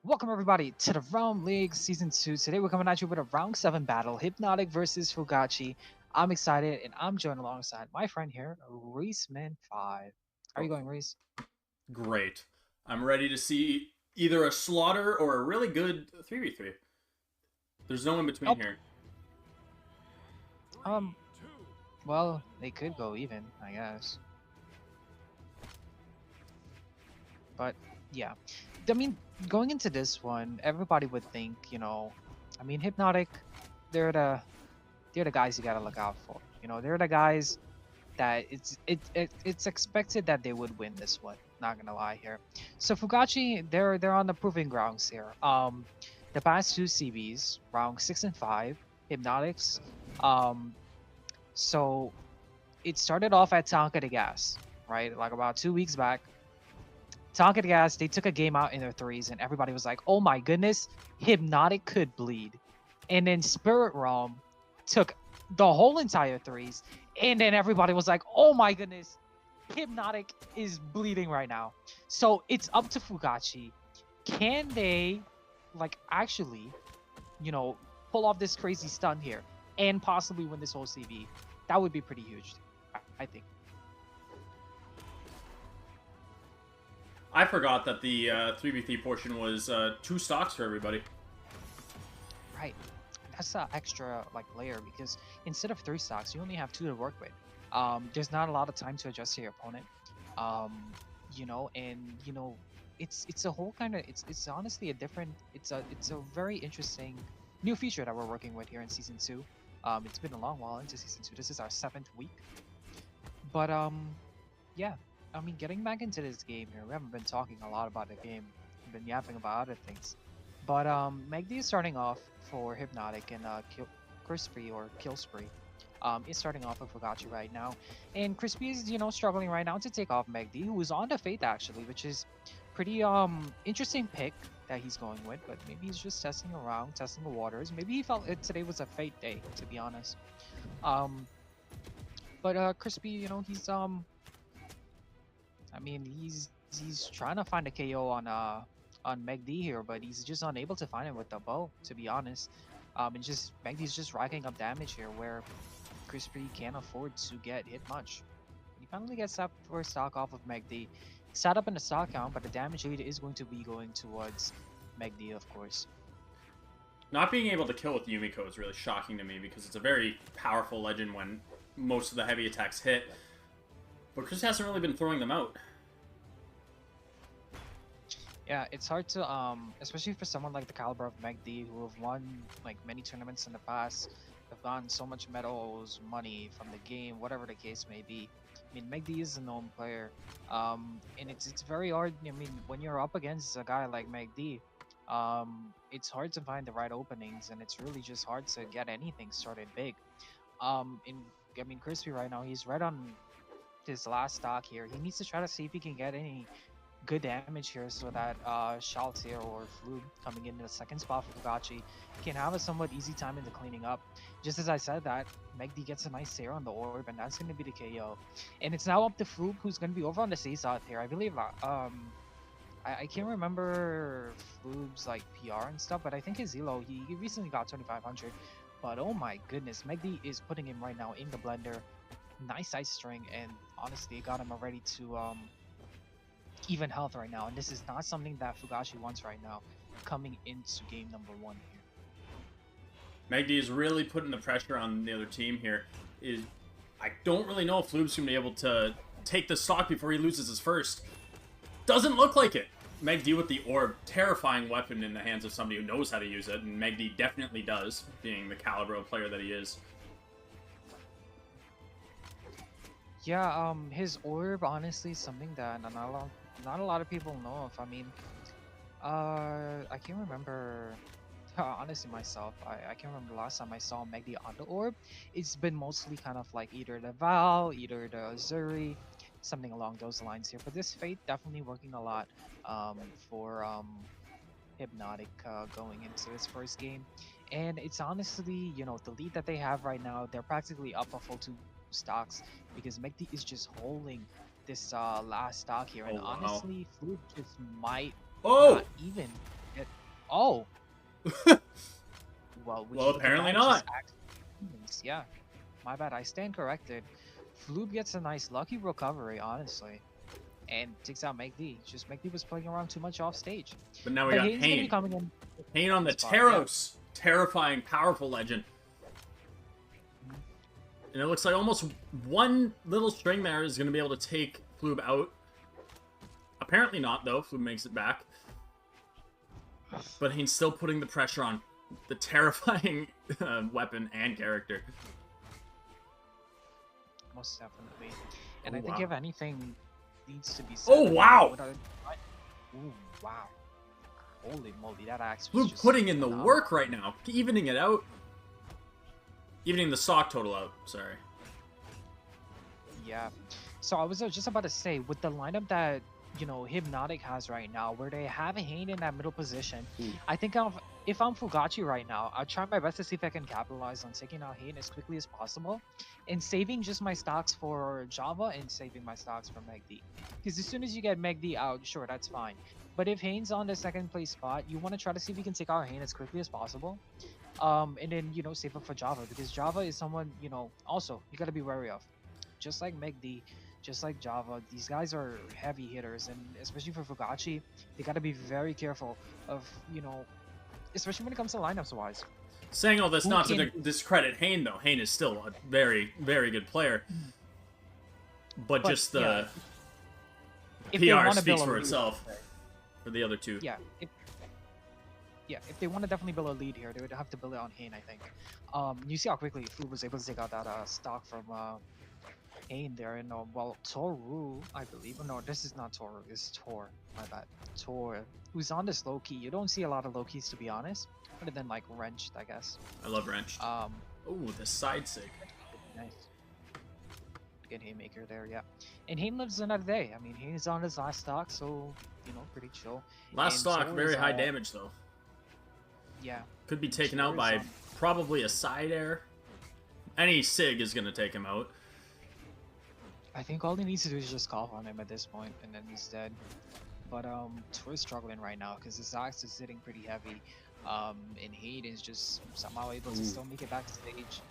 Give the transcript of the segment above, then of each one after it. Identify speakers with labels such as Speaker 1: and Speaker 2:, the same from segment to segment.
Speaker 1: Welcome everybody to the Realm League Season 2. Today we're coming at you with a Round 7 battle, Hypnotic versus Fugaci. I'm excited and I'm joined alongside my friend here, Reeseman5. How are you going, Reese?
Speaker 2: Great. I'm ready to see either a slaughter or a really good 3v3. There's no in between
Speaker 1: Nope.
Speaker 2: here.
Speaker 1: Um, well, they could go even, I guess. But, yeah. I mean, going into this one, everybody would think, Hypnotic, they're the they're the guys you gotta look out for. They're the guys that it's expected that they would win this one. Not gonna lie here. So Fugaci, they're on the proving grounds here. The past two CBs, round 6 and 5, Hypnotics. Um, so it started off at Tonka the Gas, right? Like about 2 weeks back. Tonka the Gas, they took a game out in their threes, and everybody was like, "Oh my goodness, Hypnotic could bleed." And then Spirit Realm took the whole entire threes, and then everybody was like, "Oh my goodness, Hypnotic is bleeding right now." So it's up to Fugaci. Can they, actually, you know, pull off this crazy stun here and possibly win this whole CV? That would be pretty huge, I think.
Speaker 2: I forgot that the 3v3 portion was 2 stocks for everybody.
Speaker 1: Right. That's an extra layer because instead of 3 stocks, you only have 2 to work with. There's not a lot of time to adjust to your opponent. Um, and it's a whole kind of it's honestly a different it's a very interesting new feature that we're working with here in season 2. It's been a long while into season 2. This is our 7th week. But yeah. I mean, getting back into this game here, we haven't been talking a lot about the game. We've been yapping about other things. But Megdi is starting off for Hypnotic and Crispy or Kill Spree. Is starting off with Fugaci right now. And Crispy is, struggling right now to take off Megdi, who is on the Fate actually, which is pretty interesting pick that he's going with, but maybe he's just testing around, testing the waters. Maybe he felt today was a Fate day, to be honest. Um but Crispy, I mean, he's trying to find a KO on Megdi here, but he's just unable to find it with the bow, to be honest. And just Megdi's just racking up damage here, where Crispy can't afford to get hit much. He finally gets that first stock off of Megdi. Set up in the stock count, but the damage lead is going to be going towards Megdi, of course.
Speaker 2: Not being able to kill with Yumiko is really shocking to me because it's a very powerful legend when most of the heavy attacks hit. But Chris hasn't really been throwing them out.
Speaker 1: Yeah, it's hard to especially for someone like the caliber of Megdi who have won many tournaments in the past, have gotten so much medals, money from the game, whatever the case may be. I mean, Megdi is a known player, and it's very hard. I mean, when you're up against a guy like Megdi, it's hard to find the right openings, and it's really just hard to get anything started big. In I mean, Crispy right now, he's right on his last stock here. He needs to try to see if he can get any good damage here so that Shaltir or Flube coming in the second spot for Fugaci can have a somewhat easy time into cleaning up. Just as I said that, Megdi gets a nice tear on the orb, and that's going to be the KO. And it's now up to Flube, who's going to be over on the Seesaw here. I believe, I can't remember Flube's PR and stuff, but I think his Elo, he recently got 2500. But oh my goodness, Megdi is putting him right now in the blender. Nice ice string, and honestly, it got him already to even health right now, and this is not something that Fugaci wants right now coming into game number 1 here.
Speaker 2: Magdi is really putting the pressure on the other team here. I don't really know if Flube's going to be able to take the stock before he loses his first. Doesn't look like it. Megdi with the orb, terrifying weapon in the hands of somebody who knows how to use it, and Megdi definitely does, being the caliber of player that he is.
Speaker 1: Yeah, his orb honestly is something that not a lot of people know of. I mean, I can't remember. Honestly, myself, I can't remember the last time I saw Megdi on the orb. It's been mostly kind of like either the Val, either the Zuri, something along those lines here. But this Fate definitely working a lot for Hypnotic going into his first game. And it's honestly, the lead that they have right now, they're practically up a full 2 stocks because Megdi is just holding this last stock here. And
Speaker 2: Oh, wow.
Speaker 1: honestly, Flute just might
Speaker 2: Oh!
Speaker 1: not even get Oh, well, we
Speaker 2: Well,
Speaker 1: can take
Speaker 2: apparently
Speaker 1: advantage of
Speaker 2: not.
Speaker 1: his actions. Yeah, my bad. I stand corrected. Floob gets a nice lucky recovery, honestly, and takes out McD. Just McD was playing around too much off stage.
Speaker 2: But now we
Speaker 1: But
Speaker 2: got
Speaker 1: Haynes gonna be
Speaker 2: Hane.
Speaker 1: coming in
Speaker 2: Hane on the
Speaker 1: spot. Yeah.
Speaker 2: Taros. Terrifying, powerful legend. And it looks like almost one little string there is going to be able to take Floob out. Apparently not, though. Floob makes it back. But Hane's still putting the pressure on the terrifying weapon and character.
Speaker 1: Most definitely. And
Speaker 2: Oh,
Speaker 1: I think
Speaker 2: wow.
Speaker 1: if anything needs to be said.
Speaker 2: Oh, wow!
Speaker 1: Ooh, wow. Holy moly, that axe was
Speaker 2: Floob
Speaker 1: just
Speaker 2: putting in the
Speaker 1: phenomenal.
Speaker 2: work right now. Evening it out. Evening the stock total out, sorry.
Speaker 1: Yeah. So I was just about to say, with the lineup that, you know, Hypnotic has right now, where they have Hane in that middle position, I think if I'm Fugaci right now, I'll try my best to see if I can capitalize on taking out Hane as quickly as possible and saving just my stocks for Java and saving my stocks for MegD. Because as soon as you get MegD out, sure, that's fine. But if Hane's on the second place spot, you want to try to see if you can take out Hane as quickly as possible. And then, you know, save up for Java, because Java is someone, you know, also you got to be wary of. Just like MegD, just like Java, these guys are heavy hitters, and especially for Fugachi, they got to be very careful of, you know, especially when it comes to lineups wise.
Speaker 2: Saying all this
Speaker 1: Who
Speaker 2: not to
Speaker 1: can-
Speaker 2: discredit Hane, though. Hane is still a very, very good player. But just the
Speaker 1: if they
Speaker 2: PR
Speaker 1: wanna
Speaker 2: speaks
Speaker 1: build a
Speaker 2: for
Speaker 1: lead,
Speaker 2: itself for the other two.
Speaker 1: Yeah, if they want to definitely build a lead here, they would have to build it on Hane, I think. You see how quickly Fu was able to take out that stock from Hane there, and well, Toru, I believe. Oh, no, this is not Toru. It's Tor. My bad. Tor, who's on this low key. You don't see a lot of low keys, to be honest, other than like Wrenched, I guess.
Speaker 2: I love Wrenched. Oh, the side sig.
Speaker 1: Nice. Good haymaker there, yeah. And Hane lives another day. I mean, Hane's on his last stock, so you know, pretty chill.
Speaker 2: Last
Speaker 1: And
Speaker 2: stock,
Speaker 1: Tor
Speaker 2: very
Speaker 1: is,
Speaker 2: high damage though.
Speaker 1: Yeah.
Speaker 2: Could be taken
Speaker 1: Tor
Speaker 2: out
Speaker 1: is,
Speaker 2: by probably a side air. Any sig is gonna take him out.
Speaker 1: I think all he needs to do is just cough on him at this point, and then he's dead. But Tor's struggling right now because his axe is sitting pretty heavy. And Hade is just somehow able to still make it backstage.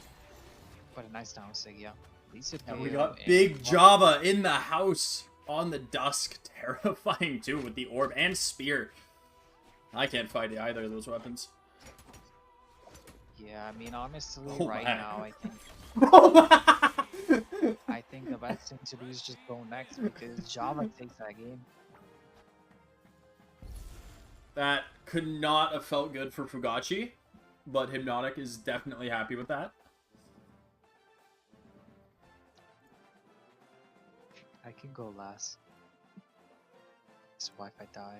Speaker 1: But a nice down sig, yeah. At least it
Speaker 2: And we
Speaker 1: KO,
Speaker 2: got
Speaker 1: and
Speaker 2: Big Java in the house on the dusk. Terrifying too with the orb and spear. I can't fight either of those weapons.
Speaker 1: Yeah, I mean, honestly,
Speaker 2: Oh,
Speaker 1: right
Speaker 2: man.
Speaker 1: now, I think
Speaker 2: Oh,
Speaker 1: I think the best thing to do is just go next because Java takes that game.
Speaker 2: that could not have felt good for Fugachi, but Hypnotic is definitely happy with that.
Speaker 1: I can go last. This Wi-Fi die.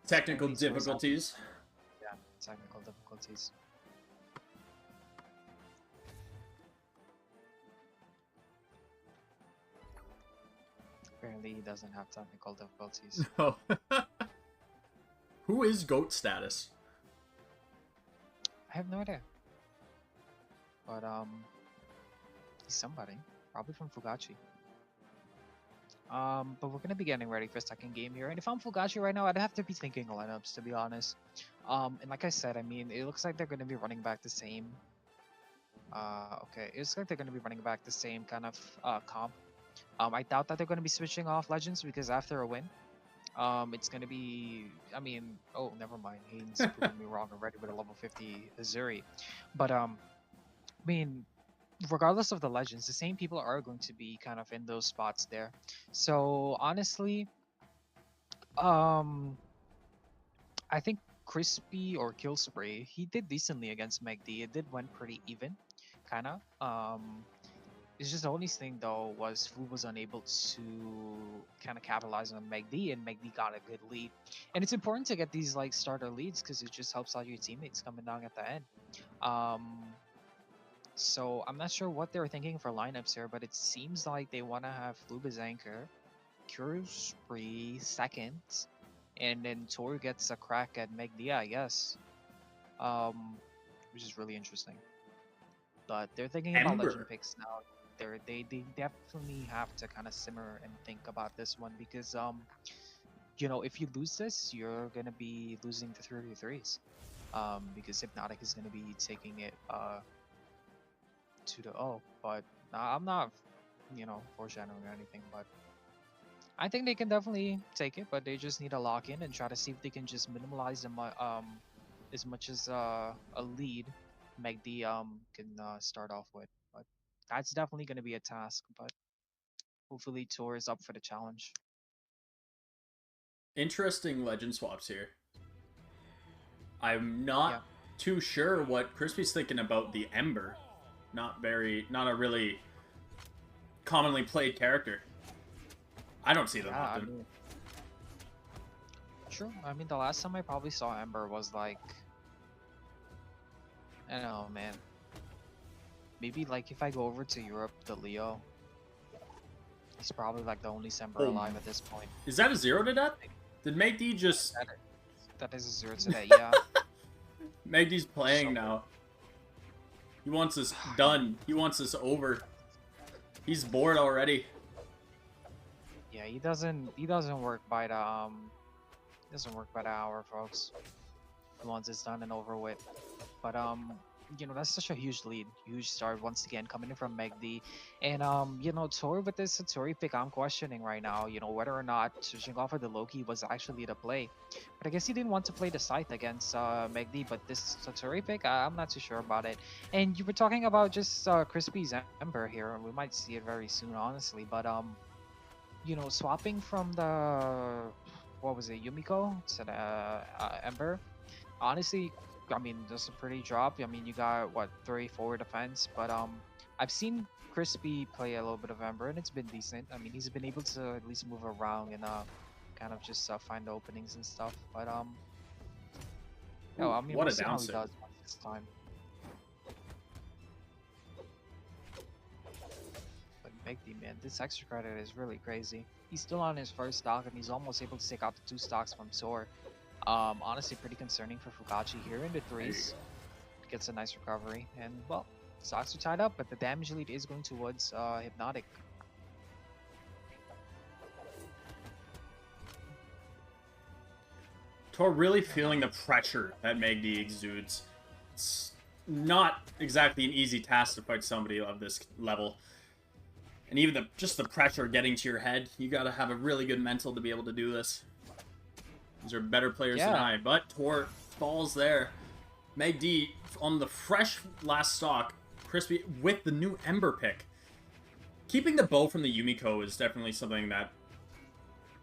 Speaker 2: Technical
Speaker 1: Maybe it's worse.
Speaker 2: difficulties.
Speaker 1: Yeah, technical difficulties. Apparently, he doesn't have technical difficulties.
Speaker 2: Oh. Who is GOAT status?
Speaker 1: I have no idea. But he's somebody, probably from Fugachi. But we're gonna be getting ready for second game here, and if I'm Fugachi right now, I'd have to be thinking lineups, to be honest. And like I said, I mean, it looks like they're gonna be running back the same. Okay, it looks like they're gonna be running back the same kind of comp. I doubt that they're gonna be switching off legends because after a win, it's gonna be. I mean, oh, never mind. Hayden's proving me wrong already with a level 50 Azuri, but I mean, regardless of the legends, the same people are going to be kind of in those spots there. So honestly, I think Crispy or Killspray, he did decently against MegD. It did went pretty even, kind of. It's just the only thing though was Fu was unable to kind of capitalize on MegD, and MegD got a good lead. And it's important to get these like starter leads because it just helps out your teammates coming down at the end. So I'm not sure what they're thinking for lineups here, but it seems like they want to have Flub as anchor, Spree second, and then Tor gets a crack at Megdia, I guess. Which is really interesting. But they're thinking about legend
Speaker 2: Ember.
Speaker 1: picks now. They definitely have to kind of simmer and think about this one because if you lose this, you're gonna be losing the 3v3s. Because Hypnotic is gonna be taking it 2-0. But I'm not, foreshadowing or anything. But I think they can definitely take it, but they just need to lock in and try to see if they can just minimize them as much as a lead McD can start off with. But that's definitely gonna be a task. But hopefully Tour is up for the challenge.
Speaker 2: Interesting legend swaps here. I'm
Speaker 1: Yeah.
Speaker 2: not too sure what Crispy's thinking about the Ember. Not a really commonly played character. I don't see them
Speaker 1: Yeah, I
Speaker 2: often.
Speaker 1: mean, true. I mean, the last time I probably saw Ember was like, I don't know, man. Maybe like if I go over to Europe, the Leo, he's probably like the only Sember
Speaker 2: Oh,
Speaker 1: alive at this point.
Speaker 2: is that a 0 to death? Did McD just...
Speaker 1: That, that is a 0 today, yeah.
Speaker 2: McD's playing
Speaker 1: So,
Speaker 2: now. He wants this done. He wants this over. He's bored already.
Speaker 1: yeah, he doesn't work by the hour, folks. He wants this done and over with. But that's such a huge lead, huge start once again coming in from Megdi. And Tori with this Satori pick, I'm questioning right now, whether or not switching off of the Loki was actually the play. But I guess he didn't want to play the Scythe against Megdi, but this Satori pick, I'm not too sure about it. And you were talking about just Crispy's Ember here, and we might see it very soon, honestly. But swapping from the what was it, Yumiko to the Ember. Honestly, I mean, that's a pretty drop. I mean, you got what 3-4 defense, but I've seen Crispy play a little bit of Ember, and it's been decent. I mean, he's been able to at least move around and kind of just find the openings and stuff. But I mean,
Speaker 2: What
Speaker 1: we'll
Speaker 2: a
Speaker 1: see how he
Speaker 2: downside.
Speaker 1: does this time. But Megdi, man, this extra credit is really crazy. He's still on his first stock, and he's almost able to take out the 2 stocks from Tor. Honestly, pretty concerning for Fugaci here in the threes. Gets a nice recovery, and well, stocks are tied up, but the damage lead is going towards Hypnotic.
Speaker 2: Tor really feeling the pressure that Magdi exudes. It's not exactly an easy task to fight somebody of this level. And even just the pressure getting to your head, you gotta have a really good mental to be able to do this. These are better players than I, but Tor falls there. Magdi on the fresh last stock, Crispy with the new Ember pick. Keeping the bow from the Yumiko is definitely something that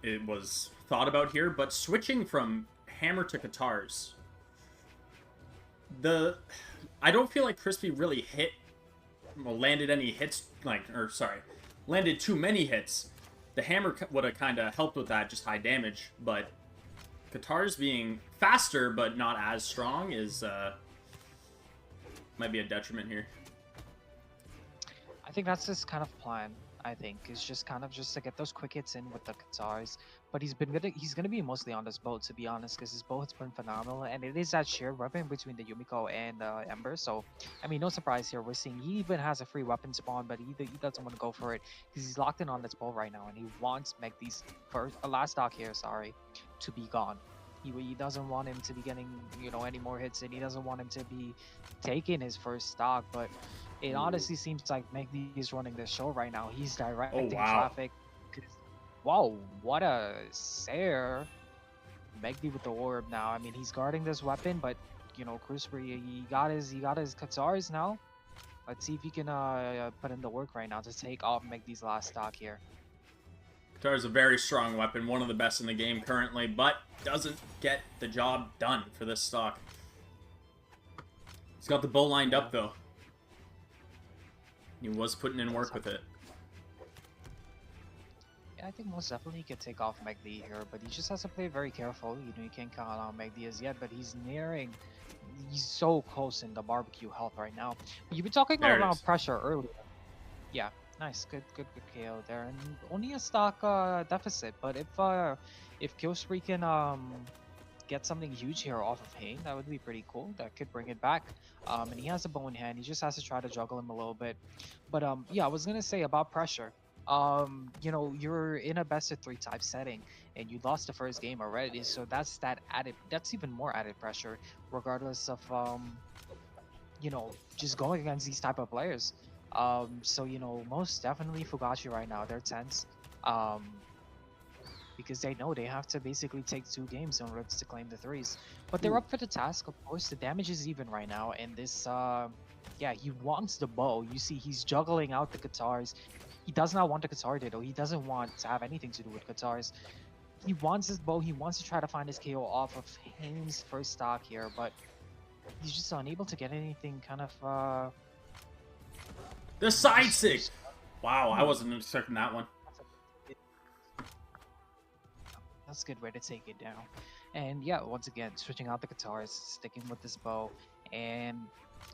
Speaker 2: it was thought about here, but switching from hammer to guitars, I don't feel like Crispy really landed any hits, landed too many hits. The hammer would have kind of helped with that, just high damage, but guitars being faster but not as strong is might be a detriment here.
Speaker 1: I think that's his kind of plan. I think is just kind of just to get those quick hits in with the guitars. But he's gonna be mostly on this boat, to be honest, because his boat has been phenomenal, and it is that shared weapon between the Yumiko and Ember. So I mean, no surprise here. We're seeing he even has a free weapon spawn, but he doesn't want to go for it because he's locked in on this boat right now, and he wants Megdi's last stock here, sorry, to be gone. He doesn't want him to be getting any more hits, and he doesn't want him to be taking his first stock. But it honestly seems like Megdi is running the show right now. He's directing traffic. Wow, what a Sair. Megdi with the orb now. I mean, he's guarding this weapon, but Crispy, he got his guitars now. Let's see if he can put in the work right now to take off Megdi's last stock here.
Speaker 2: Guitar is a very strong weapon, one of the best in the game currently, but doesn't get the job done for this stock. He's got the bow lined up, though. He was putting in work with it.
Speaker 1: Yeah, I think most definitely he could take off Megdi here, but he just has to play very careful. You can't count on Megdi as yet, but he's so close in the barbecue health right now. You've been talking about pressure earlier. Yeah, nice, good KO there, and only a stock deficit. But if Killspree can get something huge here off of Hane, that would be pretty cool. That could bring it back. And he has a bow in hand. He just has to try to juggle him a little bit. But yeah, I was gonna say about pressure. you know, you're in a best of three type setting and you lost the first game already. So that's even more added pressure, regardless of you know, just going against these type of players. So you know, most definitely Fugachi right now, they're tense. Um, because they know they have to basically take two games in order to claim the threes. But they're
Speaker 2: Ooh.
Speaker 1: up for the task, of course. The damage is even right now, and this, yeah, he wants the bow. You see, he's juggling out the guitars. He does not want the guitar ditto. He doesn't want to have anything to do with guitars. He wants his bow. He wants to try to find his KO off of Haynes' first stock here, but he's just unable to get anything kind of,
Speaker 2: The side
Speaker 1: just,
Speaker 2: sig!
Speaker 1: just
Speaker 2: Wow, I wasn't expecting that one.
Speaker 1: that's a good way to take it down. And yeah, once again, switching out the guitars, sticking with this bow, and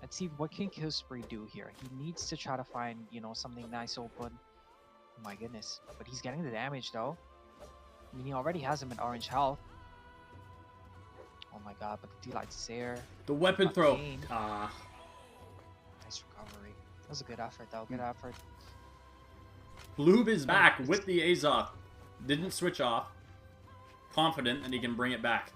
Speaker 1: let's see what can Killspree do here. He needs to try to find, you know, something nice open. Oh my goodness. But he's getting the damage though. I mean, he already has him in orange health. Oh my god, but the D-Light's is there.
Speaker 2: The weapon
Speaker 1: Got
Speaker 2: throw.
Speaker 1: Kane.
Speaker 2: Ah.
Speaker 1: Nice recovery. That was a good effort though, good effort.
Speaker 2: Floob is back with the Azoth. Didn't switch off. Confident that he can bring it back.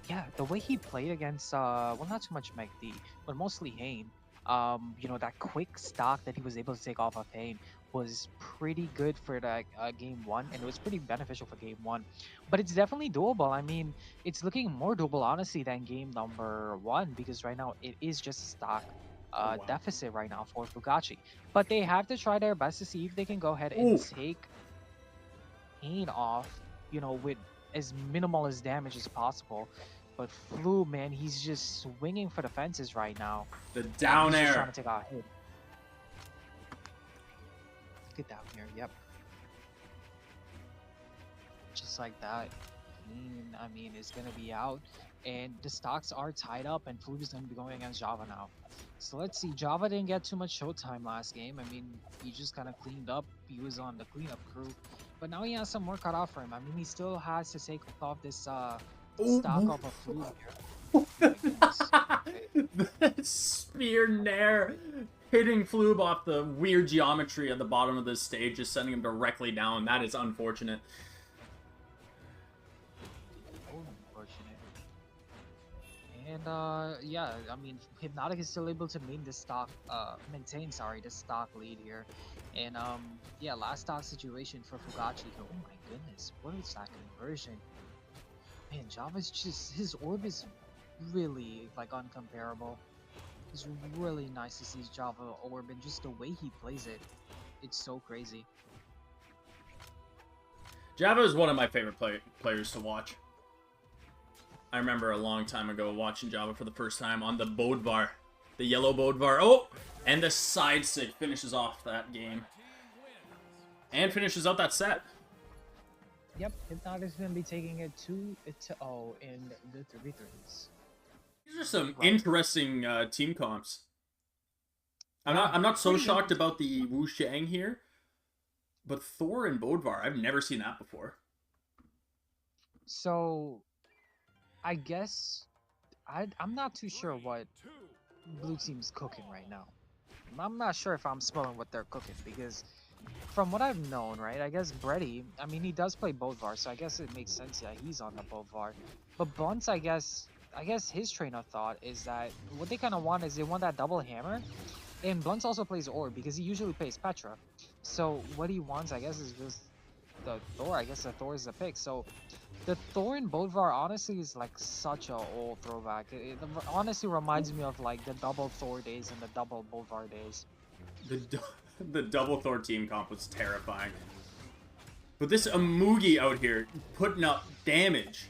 Speaker 1: Yeah, the way he played against well, not too much McD, but mostly Hane. You know, that quick stock that he was able to take off of Hane was pretty good for that game one, and it was pretty beneficial for game one. But it's definitely doable. I mean, it's looking more doable honestly than game number one, because right now it is just a stock
Speaker 2: Wow.
Speaker 1: deficit right now for Fugachi. But they have to try their best to see if they can go ahead and
Speaker 2: Ooh.
Speaker 1: take Kane off, you know, with as minimal as damage as possible. But Flu, man, he's just swinging for the fences right now.
Speaker 2: The down
Speaker 1: He's just
Speaker 2: air.
Speaker 1: trying to take out a hit. Get down here, yep. Just like that. Kane, I mean, is gonna be out. And the stocks are tied up, and Flu is gonna be going against Java now. So let's see. Java didn't get too much showtime last game. I mean, he just kind of cleaned up. He was on the cleanup crew. But now he has some more cut off for him. I mean, he still has to take off this stock off of Flu here. Oh my goodness.
Speaker 2: The spear nair hitting Floob off the weird geometry at the bottom of this stage, just sending him directly down. That is unfortunate.
Speaker 1: Unfortunate. And yeah, I mean, Hypnotic is still able to maintain the stock lead here. And yeah, last stock situation for Fugachi. Oh my goodness, what is that conversion? Man, Java's just, his orb is really like uncomparable. It's really nice to see his Java orb, and just the way he plays it, it's so crazy.
Speaker 2: Java is one of my favorite players to watch. I remember a long time ago watching Java for the first time on the Bodvar. The yellow Bodvar. Oh! And the side sig finishes off that game. And finishes out that set.
Speaker 1: Yep, Hypnotic's gonna be taking it 2-0 in the 3v3s.
Speaker 2: These are some interesting team comps. I'm not so shocked about the Wu Shang here, but Thor and Bodvar, I've never seen that before.
Speaker 1: So, I guess I'm not too sure what blue team's cooking right now. I'm not sure if I'm smelling what they're cooking, because from what I've known, right, I guess Brady, I mean, he does play Bodvar, so I guess it makes sense that he's on the Bodvar. But Bunce, I guess his train of thought is that what they kind of want is they want that double hammer. And Blunt's also plays Orb because he usually plays Petra. So what he wants, I guess, is just the Thor. I guess the Thor is the pick. So the Thor in Bodvar honestly is like such a old throwback. It honestly reminds me of like the double Thor days and the double Bodvar days.
Speaker 2: The double Thor team comp was terrifying. But this Amugi out here putting up damage.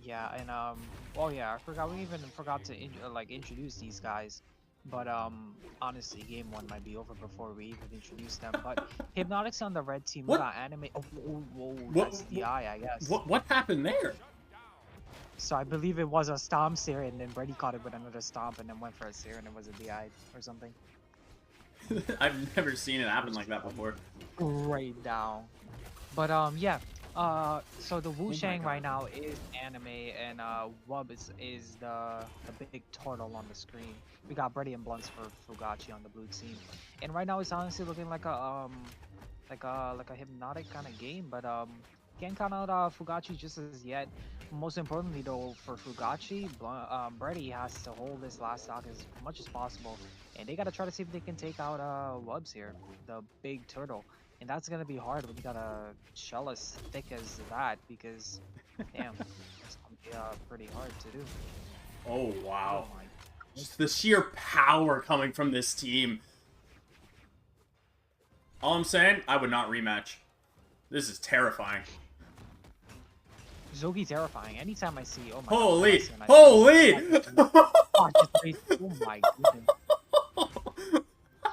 Speaker 1: Yeah, and well, yeah, we even forgot to introduce these guys. But honestly, game one might be over before we even introduce them. But Hypnotic's on the red team. We got anime. Oh, that's the eye, I guess.
Speaker 2: What happened there?
Speaker 1: So I believe it was a stomp seer, and then Brady caught it with another stomp, and then went for a seer, and it was a DI or something.
Speaker 2: I've never seen it happen like that before.
Speaker 1: Right down. But yeah, So the Wu
Speaker 2: Oh my
Speaker 1: Shang right
Speaker 2: god.
Speaker 1: now is anime, and Wub is the big turtle on the screen. We got Brady and Blunts for Fugachi on the blue team, and right now it's honestly looking like a hypnotic kind of game, but can't count out Fugachi just as yet. Most importantly though, for Fugachi, Brady has to hold this last stock as much as possible, and they gotta try to see if they can take out Wubs here, the big turtle. And that's gonna be hard when you got a shell as thick as that, because damn, it's gonna be pretty hard to do.
Speaker 2: Oh
Speaker 1: Oh
Speaker 2: wow.
Speaker 1: my
Speaker 2: Just
Speaker 1: goodness.
Speaker 2: the sheer power coming from this team. All I'm saying, I would not rematch. This is terrifying.
Speaker 1: Zogi terrifying. Anytime I see, oh my god, whenever I
Speaker 2: Holy!
Speaker 1: see a nice
Speaker 2: Holy!
Speaker 1: oh, just oh my goodness.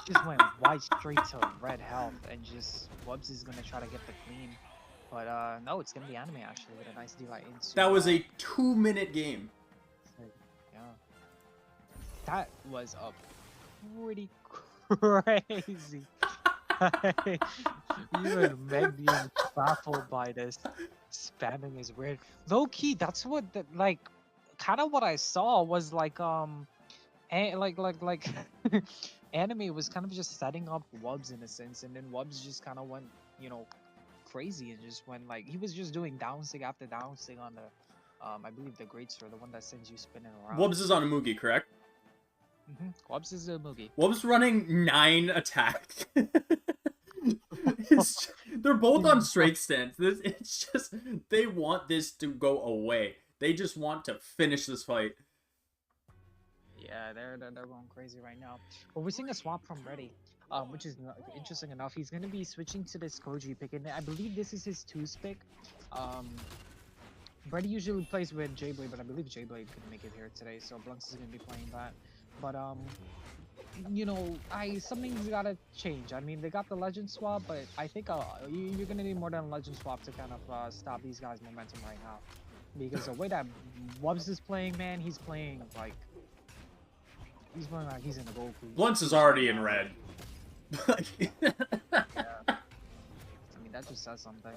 Speaker 1: Just went right straight to red health, and just Wubs is gonna try to get the clean. But no, it's gonna be anime actually with a nice DI
Speaker 2: That
Speaker 1: into
Speaker 2: was a 2-minute game.
Speaker 1: yeah. That was a pretty crazy. Even Meg being baffled by this spamming is weird. Low key, that's what like kind of what I saw was like like anime was kind of just setting up Wubs in a sense, and then Wubs just kind of went, crazy and just went like he was just doing downsig after downsig on the I believe the great sword, the one that sends you spinning around.
Speaker 2: Wubs is on a Mugi, correct?
Speaker 1: Wubs is a Mugi.
Speaker 2: Wubs running 9 attack. They're both on straight stance. It's just they want this to go away. They just want to finish this fight.
Speaker 1: Yeah, they're going crazy right now. But we're seeing a swap from Reddy, which is interesting enough. He's gonna be switching to this Koji pick, and I believe this is his 2's pick. Um, Brady usually plays with J-Blade, but I believe J-Blade couldn't make it here today, so Blunts is gonna be playing that. But something's gotta change. I mean, they got the Legend swap, but I think you're gonna need more than a Legend swap to kind of stop these guys' momentum right now, because the way that Wubs is playing, man, he's playing like he's in the gold.
Speaker 2: Blunts is already in red.
Speaker 1: Yeah, I mean that just says something.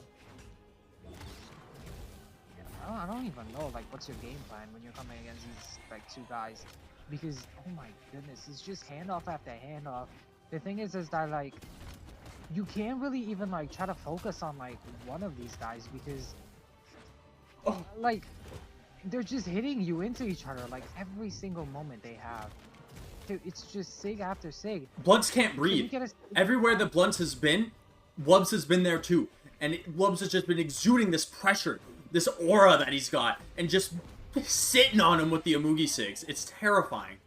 Speaker 1: I don't even know like what's your game plan when you're coming against these like two guys, because oh my goodness, it's just handoff after handoff. The thing is that like you can't really even like try to focus on like one of these guys, because like they're just hitting you into each other like every single moment they have. Dude, it's just sig after sig.
Speaker 2: Blunts can't breathe. Everywhere that Blunts has been, Wubs has been there too. And Wubs has just been exuding this pressure, this aura that he's got, and just sitting on him with the Amugi Sigs. It's terrifying.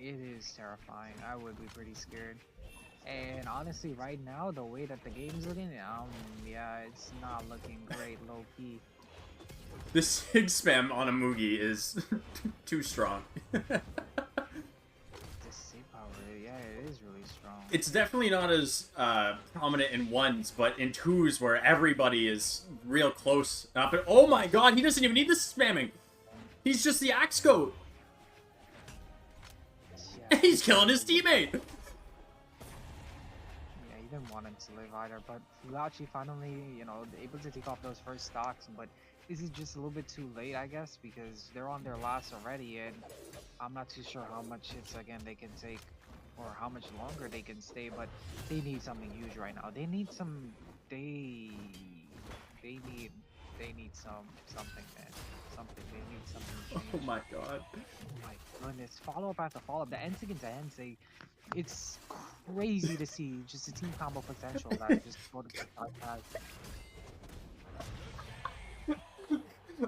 Speaker 1: It is terrifying. I would be pretty scared. And honestly, right now, the way that the game's looking, yeah, it's not looking great, low key.
Speaker 2: This Sig spam on Amugi is too strong.
Speaker 1: The save power, yeah, it is really strong.
Speaker 2: It's definitely not as prominent in ones, but in twos where everybody is real close. But oh my god, he doesn't even need this spamming. He's just the axe goat.
Speaker 1: Yeah.
Speaker 2: He's killing his teammate.
Speaker 1: Yeah, he didn't want him to live either, but Fugachi finally, able to take off those first stocks, but is it just a little bit too late, I guess, because they're on their last already, and I'm not too sure how much hits again they can take, or how much longer they can stay, but they need something huge right now. They need some, they need something, man. Something, they need something to change.
Speaker 2: Oh my god.
Speaker 1: Oh my goodness, follow-up after follow-up. The end against end, it's crazy to see just the team combo potential that just sort of has.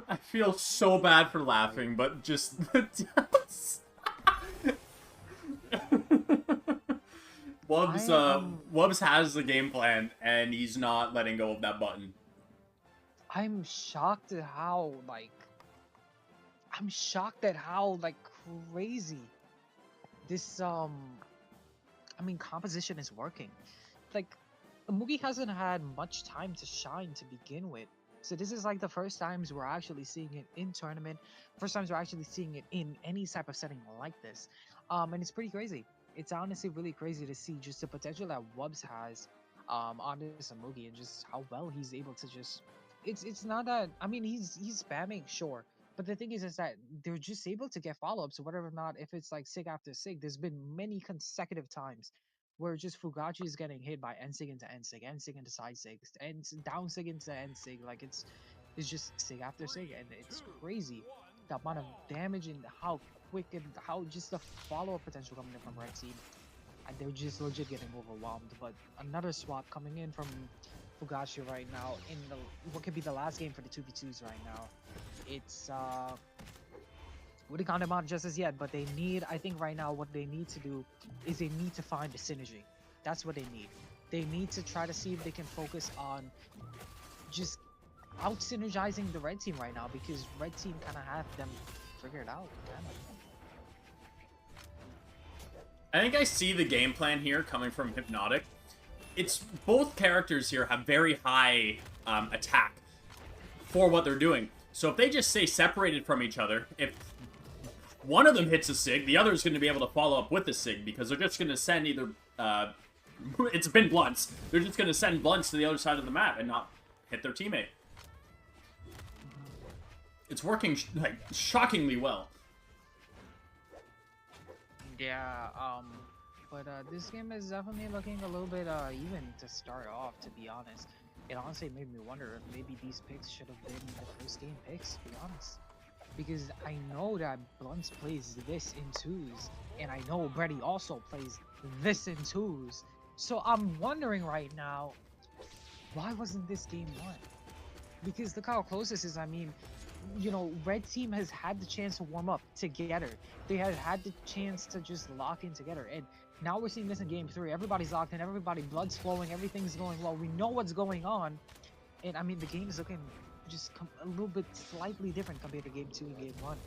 Speaker 2: I feel so bad for laughing, but just the deaths. Wubs has the game plan, and he's not letting go of that button.
Speaker 1: I'm shocked at how crazy this composition is working. Like, Mugi hasn't had much time to shine to begin with. So this is like the first times we're actually seeing it in tournament. First times we're actually seeing it in any type of setting like this. And it's pretty crazy. It's honestly really crazy to see just the potential that Wubs has. on this Amugi, and just how well he's able to just. It's not that, I mean, he's spamming, sure, but the thing is that they're just able to get follow-ups or whatever. Not if it's like sig after sig. There's been many consecutive times where just Fugachi is getting hit by Ensig into Ensig, Ensig into side sig, and down sig into Ensig. Like it's just sig after sig, and it's crazy the amount of damage and how quick and how just the follow-up potential coming in from red team. And they're just legit getting overwhelmed. But another swap coming in from Fugashi right now in the what could be the last game for the 2v2s right now. It's wouldn't count them out just as yet, but they need, I think right now what they need to do is they need to find the synergy. That's what they need. They need to try to see if they can focus on just out synergizing the red team right now, because red team kind of have them figured out.
Speaker 2: I think I see the game plan here coming from Hypnotic. It's both characters here have very high attack for what they're doing. So if they just stay separated from each other, if one of them hits a sig, the other is going to be able to follow up with the sig, because they're just going to send either it's been blunts. They're just going to send blunts to the other side of the map and not hit their teammate. It's working like shockingly well.
Speaker 1: Yeah, but this game is definitely looking a little bit even to start off, to be honest. It honestly made me wonder if maybe these picks should have been the first game picks, to be honest. Because I know that Blunts plays this in twos, and I know Brady also plays this in twos. So I'm wondering right now, why wasn't this game won? Because look how close this is. I mean, you know, red team has had the chance to warm up together. They had had the chance to just lock in together, and now we're seeing this in game 3. Everybody's locked in, everybody, blood's flowing, everything's going well. We know what's going on, and I mean, the game is looking just a little bit slightly different compared to game 2 and game 1.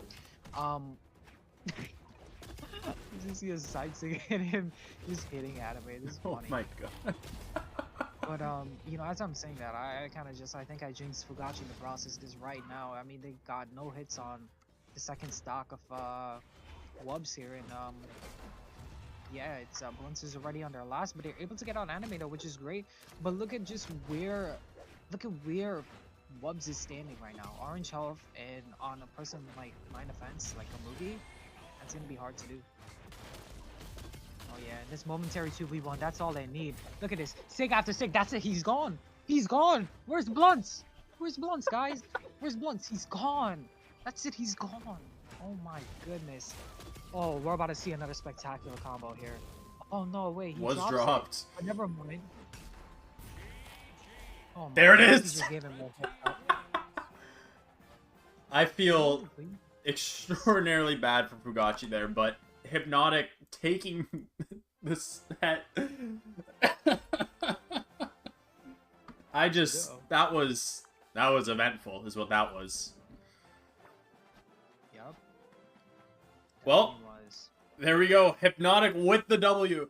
Speaker 1: You see a side sig and him just hitting at him. It's funny.
Speaker 2: Oh my god.
Speaker 1: But you know, as I'm saying that, I kind of just, I think I jinxed Fugachi in the process, because right now, I mean, they got no hits on the second stock of Wubs here, and yeah, it's Blunts is already on their last, but they're able to get on Animator, which is great. But look at where Wubs is standing right now. Orange health, and on a person like 9 defense, like a movie, that's gonna be hard to do. Oh yeah, this momentary 2v1, that's all they need. Look at this. Sig after sig, that's it, he's gone. He's gone. Where's Blunts? Where's Blunts, guys? Where's Blunts? He's gone. That's it, he's gone. Oh my goodness. Oh, we're about to see another spectacular combo here. Oh no, wait, he
Speaker 2: was dropped.
Speaker 1: Oh, never mind. Oh, my
Speaker 2: there it
Speaker 1: God,
Speaker 2: is!
Speaker 1: he just gave him a
Speaker 2: I feel extraordinarily bad for Fugachi there, but Hypnotic taking the set. That was eventful, is what that was.
Speaker 1: Yep.
Speaker 2: Well, there we go. Hypnotic with the W.